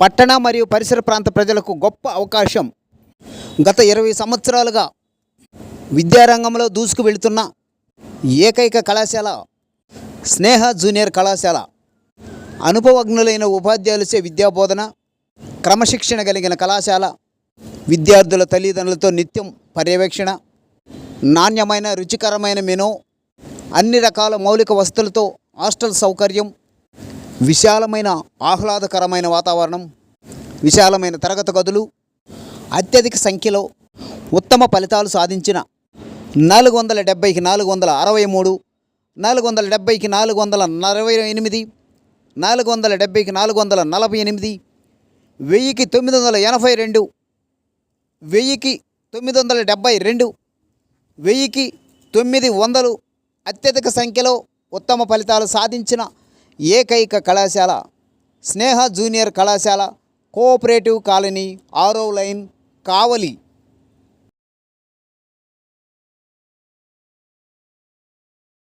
పట్టణ మరియు పరిసర ప్రాంత ప్రజలకు గొప్ప అవకాశం. గత 20 సంవత్సరాలుగా విద్యారంగంలో దూసుకు వెళుతున్న ఏకైక కళాశాల స్నేహ జూనియర్ కళాశాల. అనుభవజ్ఞులైన ఉపాధ్యాయులచే విద్యాబోధన, క్రమశిక్షణ కలిగిన కళాశాల. విద్యార్థుల తల్లిదండ్రులతో నిత్యం పర్యవేక్షణ, నాణ్యమైన రుచికరమైన మెనూ, అన్ని రకాల మౌలిక వసతులతో హాస్టల్ సౌకర్యం, విశాలమైన ఆహ్లాదకరమైన వాతావరణం, విశాలమైన తరగతి గదులు, అత్యధిక సంఖ్యలో ఉత్తమ ఫలితాలు సాధించిన 470కి 463, 470కి 448, 470కి 448, 1000కి 982, 1000కి 972, 1000కి 900 అత్యధిక సంఖ్యలో ఉత్తమ ఫలితాలు సాధించిన ఏకైక కళాశాల స్నేహ జూనియర్ కళాశాల, కోఆపరేటివ్ కాలనీ, 6వ లైన్, కావలి.